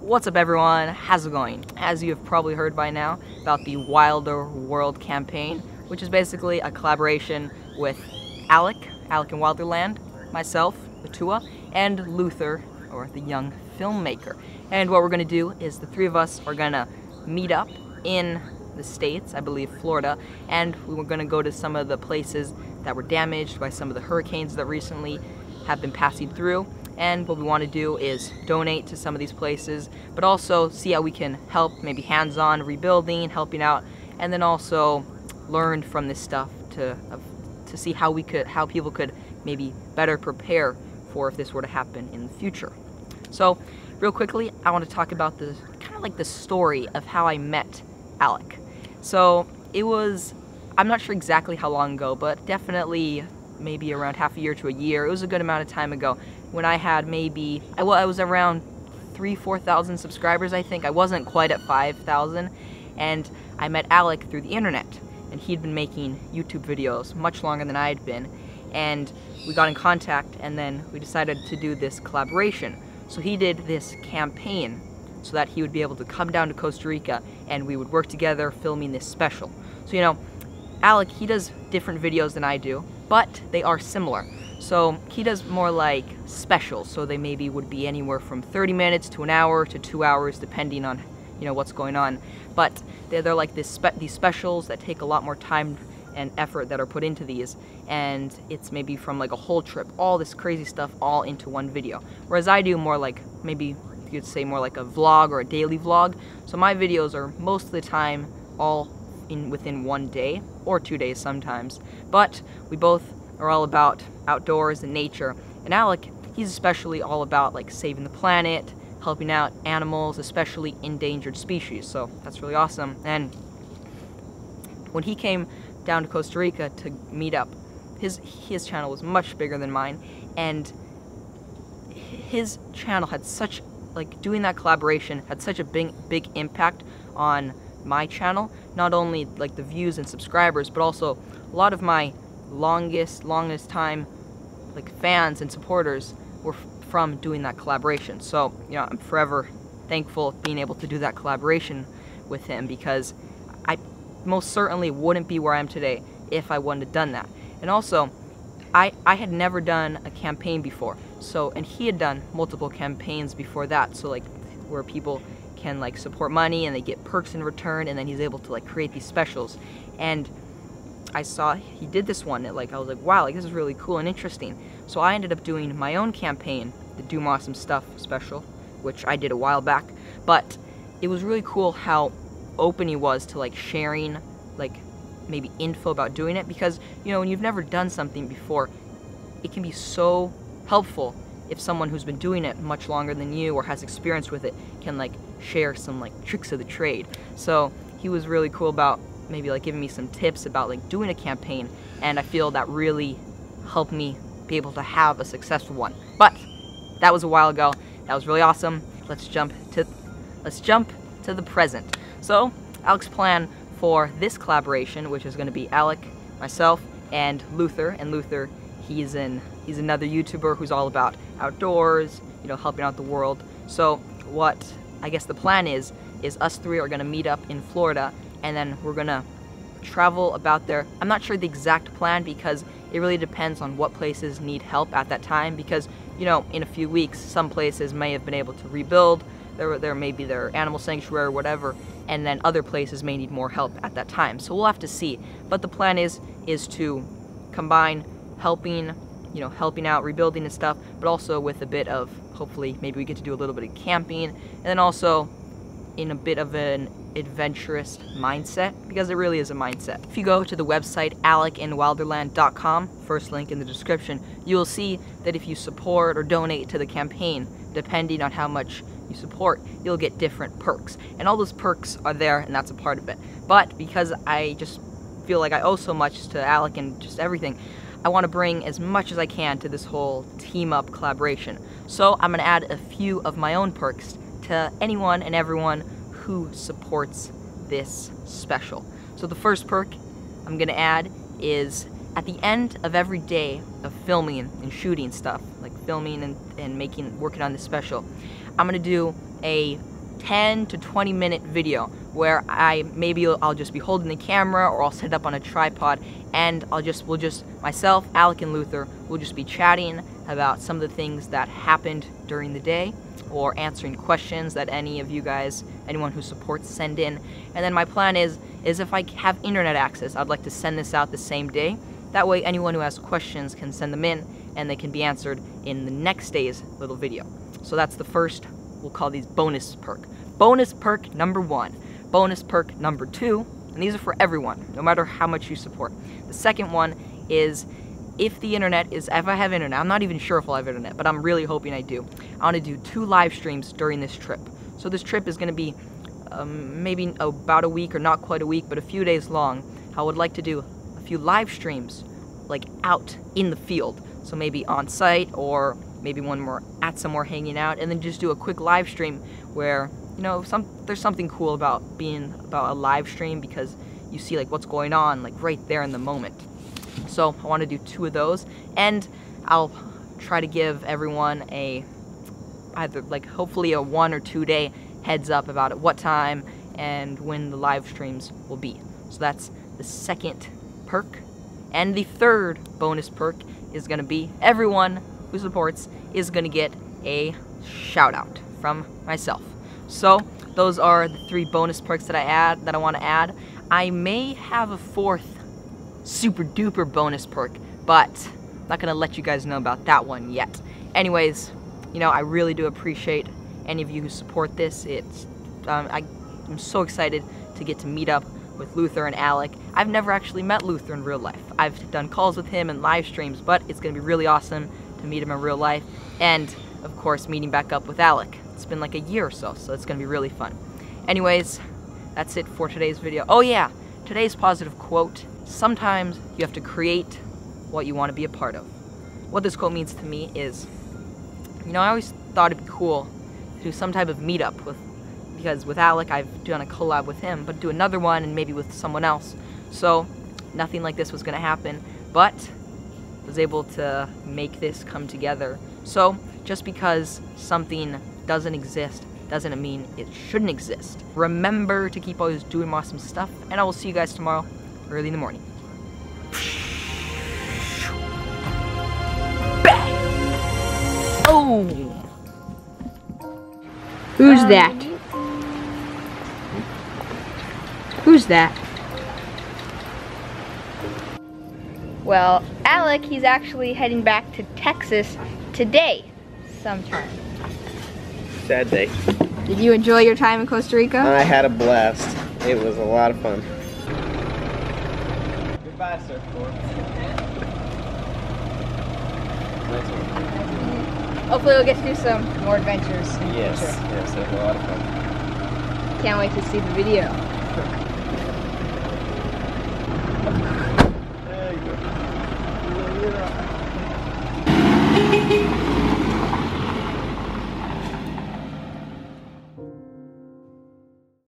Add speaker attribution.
Speaker 1: What's up everyone, how's it going? As you have probably heard by now about the Wilder World campaign, which is basically a collaboration with Alec in Wilderland, myself, Atua, and Luther, or the young filmmaker. And what we're going to do is the three of us are going to meet up in the States, I believe Florida, and we were going to go to some of the places that were damaged by some of the hurricanes that recently have been passing through. And what we want to do is donate to some of these places, but also see how we can help, maybe hands-on rebuilding, helping out, and then also learn from this stuff to see how people could maybe better prepare for if this were to happen in the future. So, real quickly, I want to talk about the kind of like the story of how I met Alec. So it was, I'm not sure exactly how long ago, but definitely maybe around half a year to a year. It was a good amount of time ago when I had maybe, I was around 3,000-4,000 subscribers, I think. I wasn't quite at 5,000, and I met Alec through the internet, and he'd been making YouTube videos much longer than I had been, and we got in contact, and then we decided to do this collaboration. So he did this campaign so that he would be able to come down to Costa Rica, and we would work together filming this special. So, you know, Alec, he does different videos than I do, but they are similar. So he does more like specials, so they maybe would be anywhere from 30 minutes to an hour to 2 hours, depending on, you know, what's going on. But they're like these specials that take a lot more time and effort that are put into these, and it's maybe from like a whole trip, all this crazy stuff all into one video. Whereas I do more like, maybe you could say more like a vlog or a daily vlog. So my videos are most of the time all within 1 day or 2 days sometimes. But we both are all about outdoors and nature, and Alec, he's especially all about like saving the planet, helping out animals, especially endangered species, so that's really awesome. And when he came down to Costa Rica to meet up, his channel was much bigger than mine, and his channel had such, like, doing that collaboration had such a big impact on my channel, not only like the views and subscribers, but also a lot of my longest time like fans and supporters were from doing that collaboration. So, you know, I'm forever thankful being able to do that collaboration with him, because I most certainly wouldn't be where I am today if I wouldn't have done that. And also, I had never done a campaign before, so, and he had done multiple campaigns before that, so like where people can like support money and they get perks in return, and then he's able to like create these specials. And I saw he did this one, and like I was like, wow, like this is really cool and interesting. So I ended up doing my own campaign, the Doom Awesome Stuff special, which I did a while back. But it was really cool how open he was to like sharing like maybe info about doing it, because, you know, when you've never done something before, it can be so helpful if someone who's been doing it much longer than you or has experience with it can like share some like tricks of the trade. So he was really cool about maybe like giving me some tips about like doing a campaign, and I feel that really helped me be able to have a successful one. But that was a while ago. That was really awesome. Let's jump to the present. So Alec's plan for this collaboration, which is going to be Alec, myself, and Luther. And Luther, he's another YouTuber who's all about outdoors, you know, helping out the world. So what I guess the plan is us three are going to meet up in Florida, and then we're gonna travel about there. I'm not sure the exact plan, because it really depends on what places need help at that time, because, you know, in a few weeks some places may have been able to rebuild, there may be their animal sanctuary or whatever, and then other places may need more help at that time. So we'll have to see. But the plan is to combine helping out, rebuilding and stuff, but also with a bit of, hopefully maybe we get to do a little bit of camping, and then also in a bit of an adventurous mindset, because it really is a mindset. If you go to the website alecinwilderland.com, first link in the description, you will see that if you support or donate to the campaign, depending on how much you support, you'll get different perks. And all those perks are there, and that's a part of it. But because I just feel like I owe so much to Alec and just everything, I want to bring as much as I can to this whole team-up collaboration. So I'm going to add a few of my own perks to anyone and everyone who supports this special. So the first perk I'm going to add is at the end of every day of filming and shooting stuff, like filming and working on this special, I'm going to do a 10 to 20 minute video where I'll just be holding the camera, or I'll set it up on a tripod, and myself, Alec, and Luther will just be chatting about some of the things that happened during the day, or answering questions that anyone who supports, send in. And then my plan is if I have internet access, I'd like to send this out the same day. That way anyone who has questions can send them in, and they can be answered in the next day's little video. So that's the first, we'll call these bonus perk. Bonus perk number 1. Bonus perk number 2, and these are for everyone, no matter how much you support. The second one is if I have internet, I'm not even sure if I'll have internet, but I'm really hoping I do. I want to do 2 live streams during this trip. So this trip is going to be maybe about a week, or not quite a week, but a few days long. I would like to do a few live streams, like out in the field. So maybe on site, or maybe one more at somewhere hanging out, and then just do a quick live stream where, you know, there's something cool about a live stream, because you see like what's going on like right there in the moment. So I want to do 2 of those, and I'll try to give everyone hopefully a 1 or 2 day heads up about at what time and when the live streams will be. So that's the second perk. And the third bonus perk is going to be everyone who supports is going to get a shout out from myself. So those are the 3 bonus perks that I want to add. I may have a 4th super duper bonus perk, but I'm not going to let you guys know about that one yet. Anyways, you know, I really do appreciate any of you who support this. I'm so excited to get to meet up with Luther and Alec. I've never actually met Luther in real life. I've done calls with him and live streams, but it's going to be really awesome to meet him in real life, and of course meeting back up with Alec. It's been like a year or so it's going to be really fun. Anyways, that's it for today's video. Oh yeah, today's positive quote: sometimes you have to create what you want to be a part of. What this quote means to me is, you know, I always thought it'd be cool to do some type of meetup because with Alec I've done a collab with him, but do another one and maybe with someone else. So nothing like this was going to happen, but was able to make this come together. So just because something doesn't exist doesn't mean it shouldn't exist. Remember to keep always doing awesome stuff, and I will see you guys tomorrow early in the morning. Oh!
Speaker 2: Who's that? Who's that? Well, Alec, he's actually heading back to Texas today, sometime.
Speaker 3: Sad day.
Speaker 2: Did you enjoy your time in Costa Rica?
Speaker 3: I had a blast. It was a lot of fun. Goodbye, surfboard. Nice one.
Speaker 2: Hopefully we'll get to do some more adventures in the future.
Speaker 3: Yes, it was a lot of fun.
Speaker 2: Can't wait to see the video.
Speaker 3: There you go.